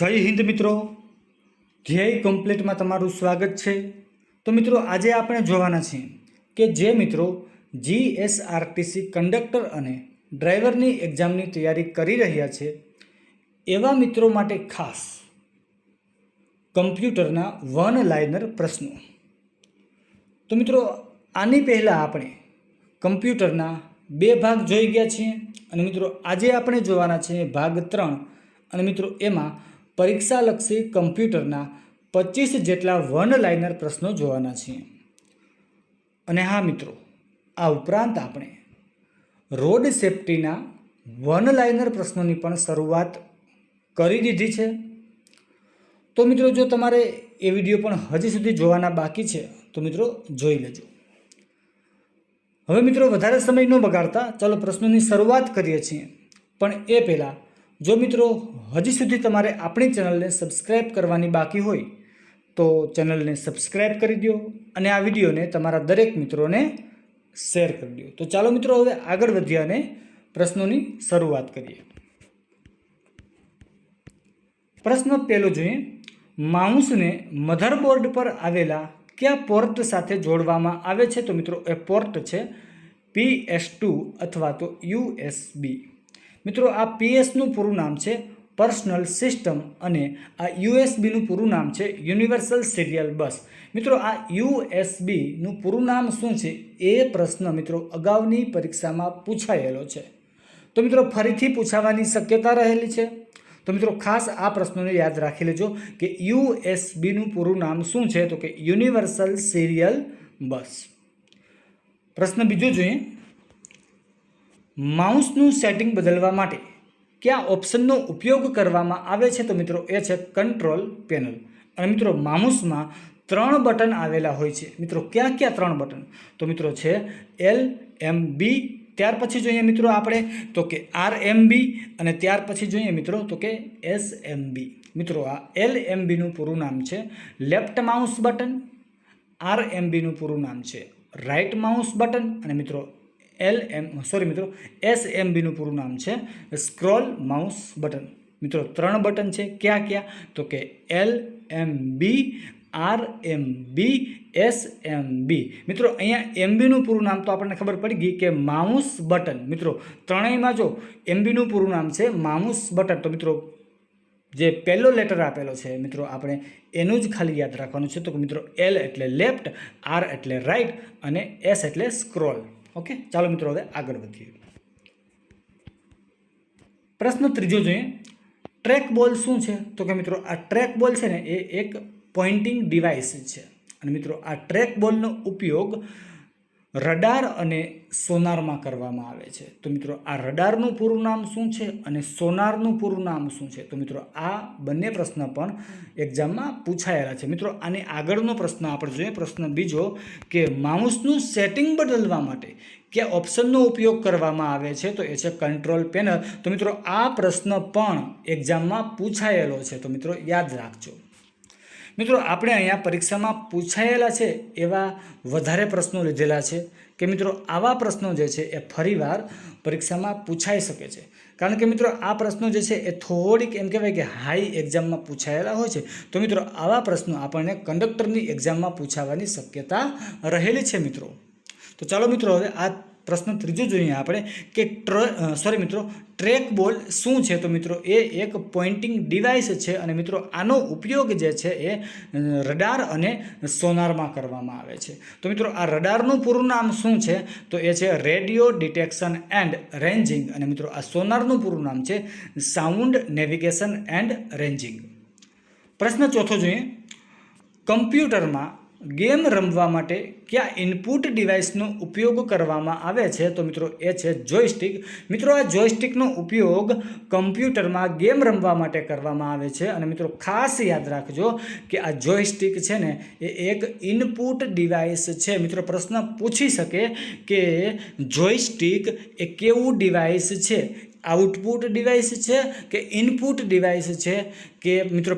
જય હિન્દ મિત્રો, ધ્યેય કમ્પ્લીટમાં તમારું સ્વાગત છે। તો મિત્રો આજે આપણે જોવાના છીએ કે જે મિત્રો જીએસઆરટીસી કંડક્ટર અને ડ્રાઈવરની એક્ઝામની તૈયારી કરી રહ્યા છે એવા મિત્રો માટે ખાસ કમ્પ્યુટરના વન લાઇનર પ્રશ્નો। તો મિત્રો આની પહેલાં આપણે કમ્પ્યુટરના બે ભાગ જોઈ ગયા છીએ અને મિત્રો આજે આપણે જોવાના છીએ ભાગ 3 અને મિત્રો એમાં પરીક્ષાલક્ષી કમ્પ્યુટરના 25 જેટલા વન લાઇનર પ્રશ્નો જોવાના છીએ। અને હા મિત્રો, આ ઉપરાંત આપણે રોડ સેફ્ટીના વન લાઇનર પ્રશ્નોની પણ શરૂઆત કરી દીધી છે। તો મિત્રો જો તમારે એ વિડીયો પણ હજી સુધી જોવાના બાકી છે તો મિત્રો જોઈ લેજો। હવે મિત્રો વધારે સમય ન બગાડતા ચાલો પ્રશ્નોની શરૂઆત કરીએ છીએ। પણ એ પહેલાં જો મિત્રો હજી સુધી તમારે આપણી ચેનલને સબસ્ક્રાઈબ કરવાની બાકી હોય તો ચેનલને સબસ્ક્રાઈબ કરી દો અને આ વિડીયોને તમારા દરેક મિત્રોને શેર કરી દો। તો ચાલો મિત્રો હવે આગળ વધીએ અને પ્રશ્નોની શરૂઆત કરીએ। પ્રશ્ન પહેલો જોઈએ, માઉસને મધરબોર્ડ પર આવેલા કયા પોર્ટ સાથે જોડવામાં આવે છે? તો મિત્રો એ પોર્ટ છે PS2 અથવા તો USB। મિત્રો આ PS નું પૂરું નામ છે પર્સનલ સિસ્ટમ અને આ USBનું પૂરું નામ છે યુનિવર્સલ સિરિયલ બસ। મિત્રો આ USBનું પૂરું નામ શું છે એ પ્રશ્ન મિત્રો અગાઉની પરીક્ષામાં પૂછાયેલો છે, તો મિત્રો ફરીથી પૂછાવાની શક્યતા રહેલી છે। તો મિત્રો ખાસ આ પ્રશ્નોને યાદ રાખી લેજો કે USBનું પૂરું નામ શું છે, તો કે યુનિવર્સલ સિરિયલ બસ। પ્રશ્ન બીજો જોઈએ, માઉસનું સેટિંગ બદલવા માટે કયા ઓપ્શનનો ઉપયોગ કરવામાં આવે છે? તો મિત્રો એ છે કંટ્રોલ પેનલ। અને મિત્રો માઉસમાં 3 બટન આવેલા હોય છે। મિત્રો કયા કયા 3 બટન? તો મિત્રો છે LMB, ત્યાર પછી જોઈએ મિત્રો આપણે તો કે RMB અને ત્યાર પછી જોઈએ મિત્રો તો કે SMB। મિત્રો આ LMBનું પૂરું નામ છે લેફ્ટ માઉસ બટન, RMBનું પૂરું નામ છે રાઈટ માઉસ બટન અને મિત્રો SMBનું પૂરું નામ છે સ્ક્રોલ માઉસ બટન। મિત્રો 3 બટન છે, ક્યાં ક્યાં? તો કે LMB, RMB, SMB। મિત્રો અહીંયા MBનું પૂરું નામ તો આપણને ખબર પડી ગઈ કે માઉસ બટન। મિત્રો ત્રણેયમાં જો MBનું પૂરું નામ છે માઉસ બટન, તો મિત્રો જે પહેલો લેટર આપેલો છે મિત્રો આપણે એનું જ ખાલી યાદ રાખવાનું છે। તો મિત્રો L એટલે લેફ્ટ, R એટલે રાઈટ અને S એટલે સ્ક્રોલ। ઓકે, ચાલો મિત્રો હવે આગળ વધીએ। પ્રશ્ન ત્રીજો જોઈએ, ટ્રેક બોલ શું છે? તો કે મિત્રો આ ટ્રેક બોલ છે ને એ એક પોઇન્ટિંગ ડિવાઇસ છે અને મિત્રો આ ટ્રેક બોલનો ઉપયોગ રડાર અને સોનારમાં કરવામાં આવે છે। તો મિત્રો આ રડારનું પૂરું નામ શું છે અને સોનારનું પૂરું નામ શું છે? તો મિત્રો આ બંને પ્રશ્ન પણ એક્ઝામમાં પૂછાયેલા છે। મિત્રો આની આગળનો પ્રશ્ન આપણે જોઈએ, પ્રશ્ન બીજો કે માઉસનું સેટિંગ બદલવા માટે કયા ઓપ્શનનો ઉપયોગ કરવામાં આવે છે? તો એ છે કંટ્રોલ પેનલ। તો મિત્રો આ પ્રશ્ન પણ એક્ઝામમાં પૂછાયેલો છે, તો મિત્રો યાદ રાખજો। મિત્રો આપણે અહીંયા પરીક્ષામાં પૂછાયેલા છે એવા વધારે પ્રશ્નો લીધેલા છે કે મિત્રો આવા પ્રશ્નો જે છે એ ફરીવાર પરીક્ષામાં પૂછાઈ શકે છે, કારણ કે મિત્રો આ પ્રશ્નો જે છે એ થોડીક એમ કહેવાય કે હાઈ એક્ઝામમાં પૂછાયેલા હોય છે। તો મિત્રો આવા પ્રશ્નો આપણને કંડક્ટરની એક્ઝામમાં પૂછાવાની શક્યતા રહેલી છે મિત્રો। તો ચાલો મિત્રો હવે આ પ્રશ્ન ત્રીજો જોઈએ આપણે કે ટ્રેક બોલ શું છે? તો મિત્રો એ એક પોઇન્ટિંગ ડિવાઇસ છે અને મિત્રો આનો ઉપયોગ જે છે એ રડાર અને સોનારમાં કરવામાં આવે છે। તો મિત્રો આ રડારનું પૂરું નામ શું છે? તો એ છે રેડિયો ડિટેક્શન એન્ડ રેન્જિંગ અને મિત્રો આ સોનારનું પૂરું નામ છે સાઉન્ડ નેવિગેશન એન્ડ રેન્જિંગ। પ્રશ્ન ચોથો જોઈએ, કમ્પ્યુટરમાં ગેમ રમવા માટે કયા ઇનપુટ ડિવાઇસનો ઉપયોગ કરવામાં આવે છે? તો મિત્રો એ છે જોયસ્ટિક। મિત્રો આ જોયસ્ટિકનો ઉપયોગ કમ્પ્યુટરમાં ગેમ રમવા માટે કરવામાં આવે છે અને મિત્રો ખાસ યાદ રાખજો કે આ જોયસ્ટિક છે ને એ એક ઇનપુટ ડિવાઇસ છે। મિત્રો પ્રશ્ન પૂછી શકે કે જોયસ્ટિક એ કેવું ડિવાઇસ છે, આઉટપુટ ડિવાઇસ છે કે ઇનપુટ ડિવાઇસ છે કે મિત્રો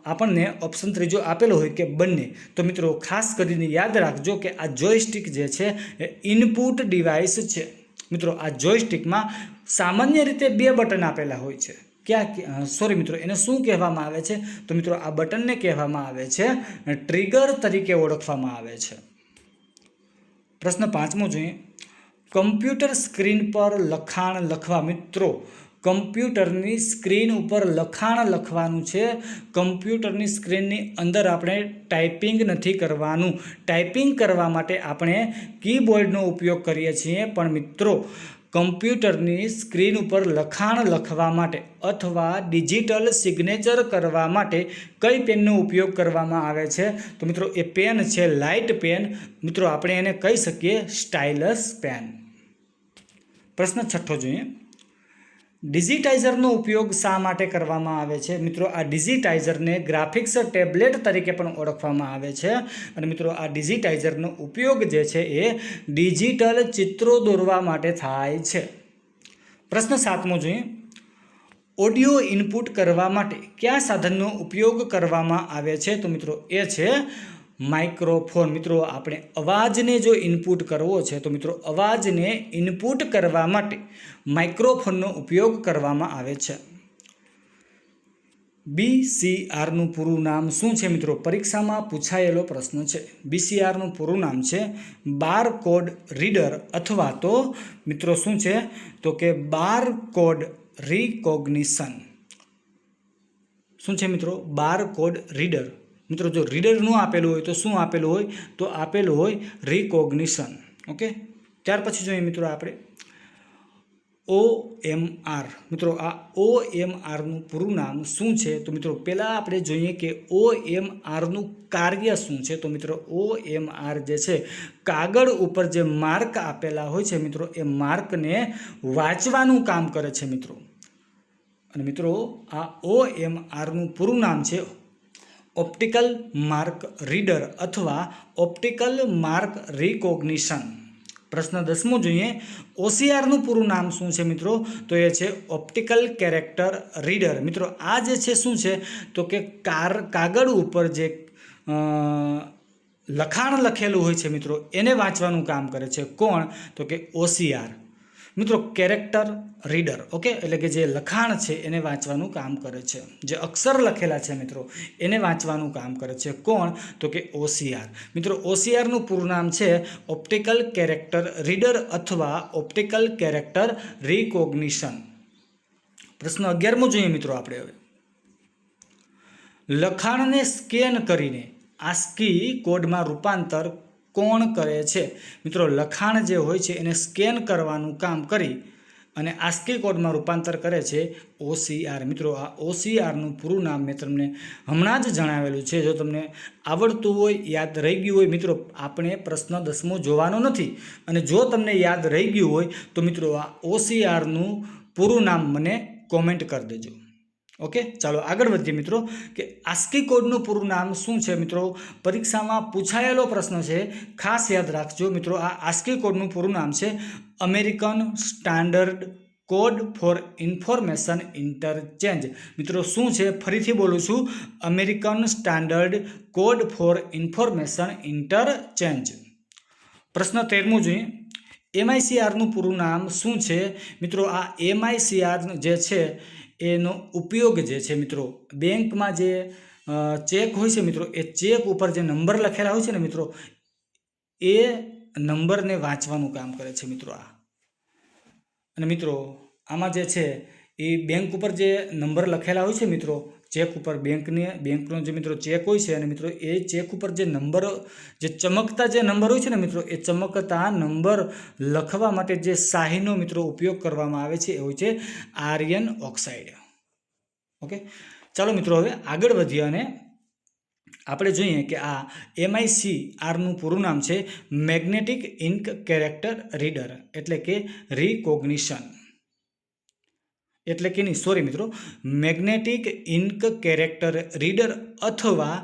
આપણને ઓપ્શન ત્રીજો આપેલો હોય કે બંને। તો મિત્રો ખાસ કરીને યાદ રાખજો કે આ જોયસ્ટિક જે છે એ ઇનપુટ ડિવાઇસ છે। મિત્રો આ જોયસ્ટિકમાં સામાન્ય રીતે 2 બટન આપેલા હોય છે, સોરી મિત્રો, એને શું કહેવામાં આવે છે? તો મિત્રો આ બટનને કહેવામાં આવે છે ટ્રિગર તરીકે ઓળખવામાં આવે છે. પ્રશ્ન 5મો જોઈએ. કમ્પ્યુટર સ્ક્રીન પર લખાણ લખવા. મિત્રો કમ્પ્યુટરની સ્ક્રીન ઉપર લખાણ લખવાનું છે. કમ્પ્યુટરની સ્ક્રીનની અંદર આપણે ટાઈપિંગ નથી કરવાનું. ટાઈપિંગ કરવા માટે આપણે કીબોર્ડનો ઉપયોગ કરીએ છીએ, પણ મિત્રો કમ્પ્યુટરની સ્ક્રીન ઉપર લખાણ લખવા માટે અથવા ડિજિટલ સિગ્નેચર કરવા માટે કઈ પેનનો ઉપયોગ કરવામાં આવે છે? તો મિત્રો એ પેન છે લાઇટ પેન. મિત્રો આપણે એને કહી શકીએ સ્ટાઇલસ પેન. પ્રશ્ન 6 જોઈએ. ડિજિટાઇઝરનો ઉપયોગ શા માટે કરવામાં આવે છે? મિત્રો આ ડિજિટાઇઝરને ગ્રાફિક્સ ટેબ્લેટ તરીકે પણ ઓળખવામાં આવે છે. અને મિત્રો આ ડિજિટાઇઝરનો ઉપયોગ જે છે એ ડિજિટલ ચિત્રો દોરવા માટે થાય છે. પ્રશ્ન 7મો જોઈએ. ઓડિયો ઇનપુટ કરવા માટે કયા સાધનનો ઉપયોગ કરવામાં આવે છે? તો મિત્રો એ છે માઇક્રોફોન. મિત્રો આપણે અવાજને જો ઇનપુટ કરવો છે તો મિત્રો અવાજને ઇનપુટ કરવા માટે માઇક્રોફોનનો ઉપયોગ કરવામાં આવે છે. BCRનું પૂરું નામ શું છે? મિત્રો પરીક્ષામાં પૂછાયેલો પ્રશ્ન છે. BCRનું પૂરું નામ છે બારકોડ રીડર, અથવા તો મિત્રો શું છે તો કે બારકોડ રિકોગ્નિશન. શું છે મિત્રો? Barcode reader. મિત્રો જો રીડર ન આપેલું હોય તો શું આપેલું હોય? તો આપેલું હોય રિકોગ્નિશન. ઓકે, ત્યાર પછી જોઈએ મિત્રો આપણે OMR. મિત્રો આ OMRનું પૂરું નામ શું છે? તો મિત્રો પહેલાં આપણે જોઈએ કે OMRનું કાર્ય શું છે. તો મિત્રો OMR જે છે કાગળ ઉપર જે માર્ક આપેલા હોય છે મિત્રો એ માર્કને વાંચવાનું કામ કરે છે મિત્રો. અને મિત્રો આ OMRનું પૂરું નામ છે ઓપ્ટિકલ માર્ક રીડર અથવા ઓપ્ટિકલ માર્ક રિકોગ્નિશન. પ્રશ્ન 10મો જોઈએ. OCRનું પૂરું નામ શું છે મિત્રો? તો એ છે ઓપ્ટિકલ કેરેક્ટર રીડર. મિત્રો આ જે છે શું છે તો કે કાગળ ઉપર જે લખાણ લખેલું હોય છે મિત્રો એને વાંચવાનું કામ કરે છે. કોણ? તો કે OCR. મિત્રો કેરેક્ટર રીડર. ઓકે, એટલે કે જે લખાણ છે એને વાંચવાનું કામ કરે છે. જે અક્ષર લખેલા છે મિત્રો એને વાંચવાનું કામ કરે છે. કોણ? તો કે OCR. મિત્રો OCRનું પૂરું નામ છે ઓપ્ટિકલ કેરેક્ટર રીડર અથવા ઓપ્ટિકલ કેરેક્ટર રિકોગ્નિશન. પ્રશ્ન 11મો જોઈએ મિત્રો આપણે હવે. લખાણને સ્કેન કરીને ASCII કોડમાં રૂપાંતર કોણ કરે છે? મિત્રો લખાણ જે હોય છે એને સ્કેન કરવાનું કામ કરી અને ASCII કોડમાં રૂપાંતર કરે છે OCR. મિત્રો આ OCRનું પૂરું નામ મેં તમને હમણાં જ જણાવેલું છે. જો તમને આવડતું હોય, યાદ રહી ગયું હોય, મિત્રો આપણે પ્રશ્ન 10મો જોવાનો નથી. અને જો તમને યાદ રહી ગયું હોય તો મિત્રો આ OCRનું પૂરું નામ મને કોમેન્ટ કરી દેજો. ઓકે, ચાલો આગળ વધીએ મિત્રો કે ASCII કોડનું પૂરું નામ શું છે? મિત્રો પરીક્ષામાં પૂછાયેલો પ્રશ્ન છે, ખાસ યાદ રાખજો મિત્રો. આ ASCII કોડનું પૂરું નામ છે American standard code four information interchange. મિત્રો શું છે? ફરીથી બોલું છું, American standard code four information interchange. પ્રશ્ન 13મો જોઈએ. MICRનું પૂરું નામ શું છે? મિત્રો આ MICR જે છે એનો ઉપયોગ જે છે મિત્રો બેંકમાં જે ચેક હોય છે મિત્રો એ ચેક ઉપર જે નંબર લખેલા હોય છે ને મિત્રો એ નંબરને વાંચવાનું કામ કરે છે મિત્રો આ. અને મિત્રો આમાં જે છે એ બેંક ઉપર જે નંબર લખેલા હોય છે મિત્રો ચેક ઉપર બેંકનો જે મિત્રો ચેક હોય છે અને મિત્રો એ ચેક ઉપર જે નંબર જે ચમકતા જે નંબર હોય છે ને મિત્રો એ ચમકતા નંબર લખવા માટે જે શાહીનો મિત્રો ઉપયોગ કરવામાં આવે છે એ હોય છે આયર્ન ઓક્સાઇડ. ઓકે, ચાલો મિત્રો હવે આગળ વધીએ અને આપણે જોઈએ કે આ MICRનું પૂરું નામ છે મેગ્નેટિક ઇન્ક કેરેક્ટર રીડર, એટલે કે રિકોગ્નિશન. એટલે કે નહીં, સોરી મિત્રો, મેગ્નેટિક ઇન્ક કેરેક્ટર રીડર અથવા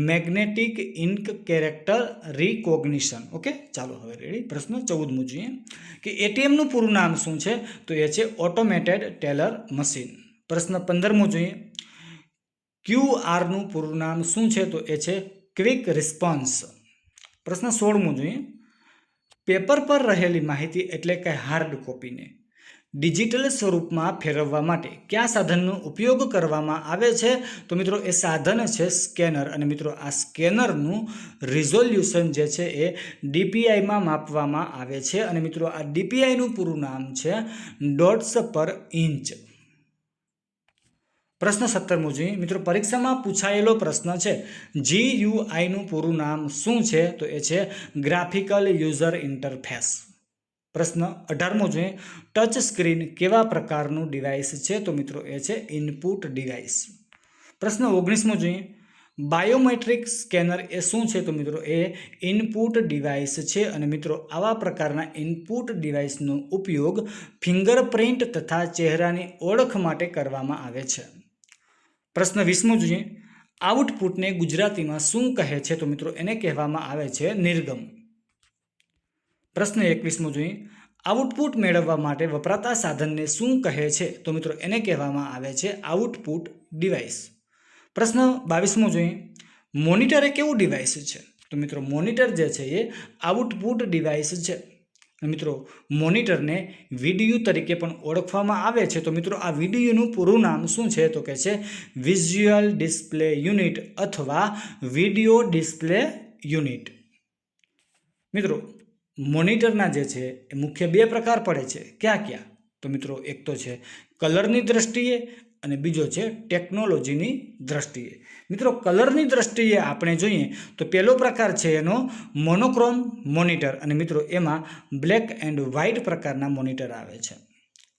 magnetic ink character recognition. Okay, ચાલો હવે રેડી. પ્રશ્ન 14મો જોઈએ કે ATMનું પૂરું નામ શું છે? તો એ છે ઓટોમેટેડ ટેલર મશીન. પ્રશ્ન 15મો જોઈએ. QRનું પૂરું નામ શું છે? તો એ છે ક્વિક રિસ્પોન્સ. પ્રશ્ન 16મો જોઈએ. પેપર પર રહેલી માહિતી એટલે કે હાર્ડ કોપીને ડિજિટલ સ્વરૂપમાં ફેરવવા માટે કયા સાધનનો ઉપયોગ કરવામાં આવે છે? તો મિત્રો એ સાધન છે સ્કેનર. અને મિત્રો આ સ્કેનરનું રિઝોલ્યુશન જે છે એ DPIમાં માપવામાં આવે છે. અને મિત્રો આ DPIનું પૂરું નામ છે ડોટ્સ પર ઇંચ. પ્રશ્ન 17મો જોઈએ મિત્રો, પરીક્ષામાં પૂછાયેલો પ્રશ્ન છે GUIનું પૂરું નામ શું છે? તો એ છે ગ્રાફિકલ યુઝર ઇન્ટરફેસ. પ્રશ્ન 18મો જોઈએ, ટચ સ્ક્રીન કેવા પ્રકારનું ડિવાઇસ છે? તો મિત્રો એ છે ઇનપુટ ડિવાઇસ. પ્રશ્ન 19મો જોઈએ, બાયોમેટ્રિક સ્કેનર એ શું છે? તો મિત્રો એ ઇનપુટ ડિવાઇસ છે. અને મિત્રો આવા પ્રકારના ઇનપુટ ડિવાઇસનો ઉપયોગ ફિંગરપ્રિન્ટ તથા ચહેરાની ઓળખ માટે કરવામાં આવે છે. પ્રશ્ન 20મો જોઈએ, આઉટપુટને ગુજરાતીમાં શું કહે છે? તો મિત્રો એને કહેવામાં આવે છે નિર્ગમ. પ્રશ્ન 21મો જોઈએ, આઉટપુટ મેળવવા માટે વપરાતા સાધનને શું કહે છે? તો મિત્રો એને કહેવામાં આવે છે આઉટપુટ ડિવાઇસ. પ્રશ્ન 22મો જોઈએ, મોનિટર એ કેવું ડિવાઇસ છે? તો મિત્રો મોનિટર જે છે એ આઉટપુટ ડિવાઇસ છે. મિત્રો મોનિટરને VDU તરીકે પણ ઓળખવામાં આવે છે. તો મિત્રો આ VDUનું પૂરું નામ શું છે? તો કે છે વિઝ્યુઅલ ડિસ્પ્લે યુનિટ અથવા વિડિયો ડિસ્પ્લે યુનિટ. મિત્રો મોનિટરના જે છે એ મુખ્ય બે પ્રકાર પડે છે. ક્યાં? તો મિત્રો એક તો છે કલરની દ્રષ્ટિએ અને બીજો છે ટેકનોલોજીની દ્રષ્ટિએ. મિત્રો કલરની દ્રષ્ટિએ આપણે જોઈએ તો પહેલો પ્રકાર છે એનો મોનોક્રોમ મોનિટર. અને મિત્રો એમાં બ્લેક એન્ડ વ્હાઇટ પ્રકારના મોનિટર આવે છે.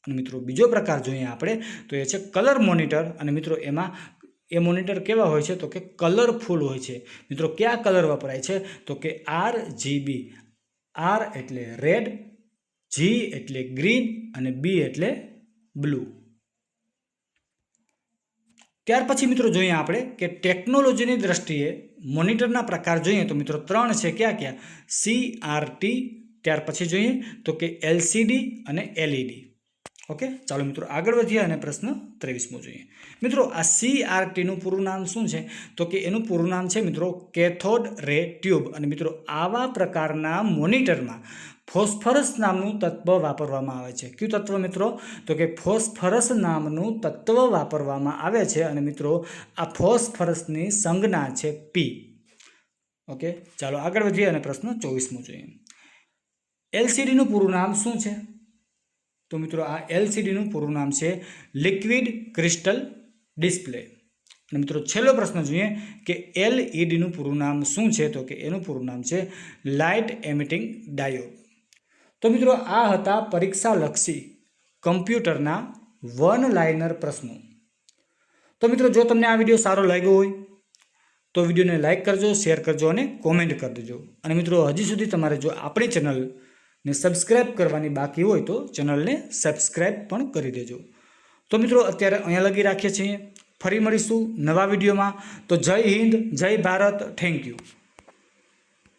અને મિત્રો બીજો પ્રકાર જોઈએ આપણે તો એ છે કલર મોનિટર. અને મિત્રો એમાં એ મોનિટર કેવા હોય છે? તો કે કલરફુલ હોય છે. મિત્રો કયા કલર વપરાય છે? તો કે RGB. R એટલે રેડ, G એટલે ગ્રીન અને B એટલે બ્લુ. ત્યાર પછી મિત્રો જોઈએ આપણે કે ટેકનોલોજીની દ્રષ્ટિએ મોનિટરના પ્રકાર જોઈએ તો મિત્રો 3 છે. ક્યાં? CRT. ત્યાર પછી જોઈએ તો કે LCD અને LED. ઓકે, ચાલો મિત્રો આગળ વધીએ અને પ્રશ્ન 23મો જોઈએ. મિત્રો આ CRTનું પૂરું નામ શું છે? તો કે એનું પૂરું નામ છે મિત્રો કેથોડ રે ટ્યુબ. અને મિત્રો આવા પ્રકારના મોનિટરમાં ફોસ્ફરસ નામનું તત્વ વાપરવામાં આવે છે. કયું તત્વ મિત્રો? તો કે ફોસ્ફરસ નામનું તત્વ વાપરવામાં આવે છે. અને મિત્રો આ ફોસ્ફરસની સંજ્ઞા છે P. ઓકે, ચાલો આગળ વધીએ અને પ્રશ્ન 24મો જોઈએ. LCDનું પૂરું નામ શું છે? તો મિત્રો આ LCDનું પૂરું નામ છે લિક્વિડ ક્રિસ્ટલ ડિસ્પ્લે. અને મિત્રો છેલ્લો પ્રશ્ન જોઈએ કે LEDનું પૂરું નામ શું છે? તો કે એનું પૂરું નામ છે લાઇટ એમિટિંગ ડાયોડ. તો મિત્રો આ હતા પરીક્ષાલક્ષી કમ્પ્યુટરના વન લાઇનર પ્રશ્નો. તો મિત્રો જો તમને આ વિડીયો સારો લાગ્યો હોય તો વિડીયોને લાઇક કરજો, શેર કરજો અને કોમેન્ટ કરી દેજો. અને મિત્રો હજી સુધી તમારે જો આપણી ચેનલને સબસ્ક્રાઈબ કરવાની બાકી હોય તો ચેનલને સબસ્ક્રાઈબ પણ કરી દેજો. તો મિત્રો અત્યારે અહીંયા લગી રાખીએ છીએ. ફરી મળીશું નવા વિડીયોમાં. તો જય હિન્દ, જય ભારત, થેન્ક યુ.